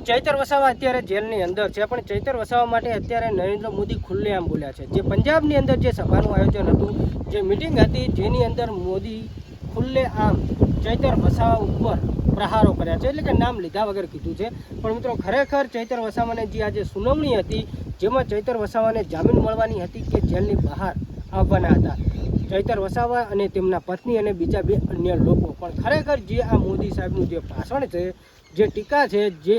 ચૈતર વસાવા અત્યારે જેલની અંદર છે, પણ ચૈતર વસાવા માટે અત્યારે નરેન્દ્ર મોદી ખુલ્લેઆમ બોલ્યા છે. જે પંજાબની અંદર જે સભાનું આયોજન હતું, જે મિટિંગ હતી, જેની અંદર મોદી ખુલ્લેઆમ ચૈતર વસાવા ઉપર પ્રહારો કર્યા છે, એટલે કે નામ લીધા વગર કીધું છે. પણ મિત્રો ખરેખર ચૈતર વસાવાને જે આજે સુનાવણી હતી, જેમાં ચૈતર વસાવાને જામીન મળવાની હતી કે જેલની બહાર આવવાના હતા ચૈતર વસાવા અને તેમના પત્ની અને બીજા બે અન્ય લોકો. પણ ખરેખર જે આ મોદી સાહેબનું જે ભાષણ છે, જે ટીકા છે, જે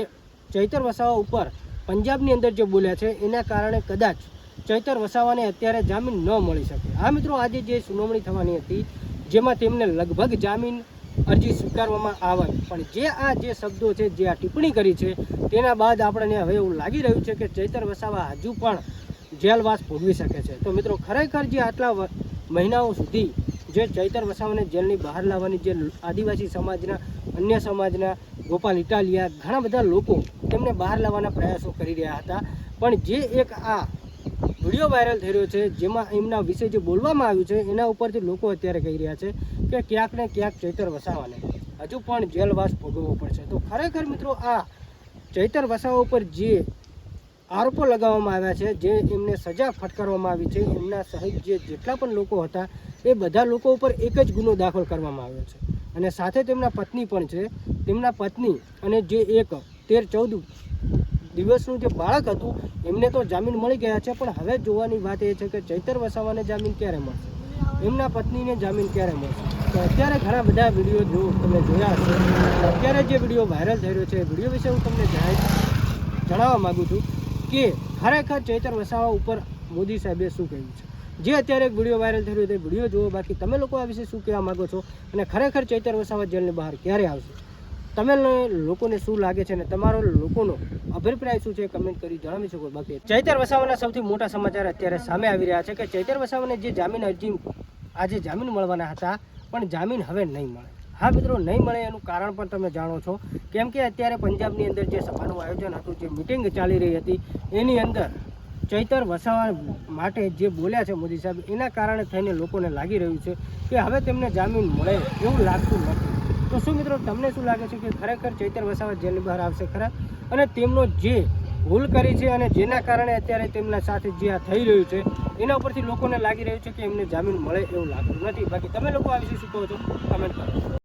ચૈતર વસાવા ઉપર પંજાબની અંદર જે બોલ્યા છે, એના કારણે કદાચ ચૈતર વસાવાને અત્યારે જામીન ન મળી શકે. હા મિત્રો, આજે જે સુનાવણી થવાની હતી, જેમાં તેમને લગભગ જામીન અરજી સ્વીકારવામાં આવે, પણ જે શબ્દો છે, જે આ ટિપ્પણી કરી છે, તેના બાદ આપણને હવે એવું લાગી રહ્યું છે કે ચૈતર વસાવા હજુ પણ જેલવાસ ભોગવી શકે છે. તો મિત્રો ખરેખર જે આટલા મહિનાઓ સુધી જે ચૈતર વસાવાને જેલની બહાર લાવવાની જે આદિવાસી સમાજના, અન્ય સમાજના, ગોપાલ ઇટાલિયા, ઘણા બધા લોકો તેમને બહાર લાવવાના પ્રયાસો કરી રહ્યા હતા, પણ જે એક આ વિડીયો વાયરલ થઈ રહ્યો છે, જેમાં એમના વિશે જે બોલવામાં આવ્યું છે, એના ઉપરથી લોકો અત્યારે કહી રહ્યા છે કે ક્યાંક ને ક્યાંક ચૈતર વસાવાને હજુ પણ જેલવાસ ભોગવવો પડશે. તો ખરેખર મિત્રો આ ચૈતર વસાવા ઉપર જે આરોપો લગાવવામાં આવ્યા છે, જે એમને સજા ફટકારવામાં આવી છે, એમના સહિત જેટલા પણ લોકો હતા, એ બધા લોકો ઉપર એક જ ગુનો દાખલ કરવામાં આવ્યો છે, અને સાથે તેમના પત્ની પણ છે. તેમના પત્ની અને જે એક 13-14 દિવસનું જે બાળક હતું, એમને તો જામીન મળી ગયા છે, પણ હવે જોવાની વાત એ છે કે ચૈતર વસાવાને જામીન ક્યારે મળશે, એમના પત્નીને જામીન ક્યારે મળશે. તો અત્યારે ઘણા બધા વિડીયો જો તમે જોયા હશે, અત્યારે જે વિડીયો વાયરલ થઈ રહ્યો છે, એ વિડીયો વિશે હું તમને જણાવવા માગું છું કે ખરેખર ચૈતર વસાવા ઉપર મોદી સાહેબે શું કહ્યું છે. જે અત્યારે એક વિડીયો વાયરલ થઈ રહ્યો છે, વિડીયો જુઓ. બાકી તમે લોકો આ વિશે શું કહેવા માગો છો, અને ખરેખર ચૈતર વસાવા જેલની બહાર ક્યારે આવશે, તમે લોકોને શું લાગે છે, અને તમારો લોકોનો અભિપ્રાય શું છે, કમેન્ટ કરી જણાવી શકો. બાકી ચૈતર વસાવાના સૌથી મોટા સમાચાર અત્યારે સામે આવી રહ્યા છે કે ચૈતર વસાવાને જે જામીન અરજી આજે જામીન મળવાના હતા, પણ જામીન હવે નહીં મળે. હા મિત્રો, નહીં મળે એનું કારણ પણ તમે જાણો છો, કેમ કે અત્યારે પંજાબની અંદર જે સભાનું આયોજન હતું, જે મિટિંગ ચાલી રહી હતી, એની અંદર ચૈતર વસાવા માટે જે બોલ્યા છે મોદી સાહેબ, એના કારણે થઈને લોકોને લાગી રહ્યું છે કે હવે તેમને જામીન મળે એવું લાગતું નથી. તો શું મિત્રો, તમને શું લાગે છે કે ખરેખર ચૈતર વસાવા જેલની બહાર આવશે ખરા, અને તેમનો જે ભૂલ કરી છે અને જેના કારણે અત્યારે તેમના સાથે જે આ થઈ રહ્યું છે, એના ઉપરથી લોકોને લાગી રહ્યું છે કે એમને જામીન મળે એવું લાગતું નથી. બાકી તમે લોકો આ વિશે શું કહો છો, કમેન્ટ કરો.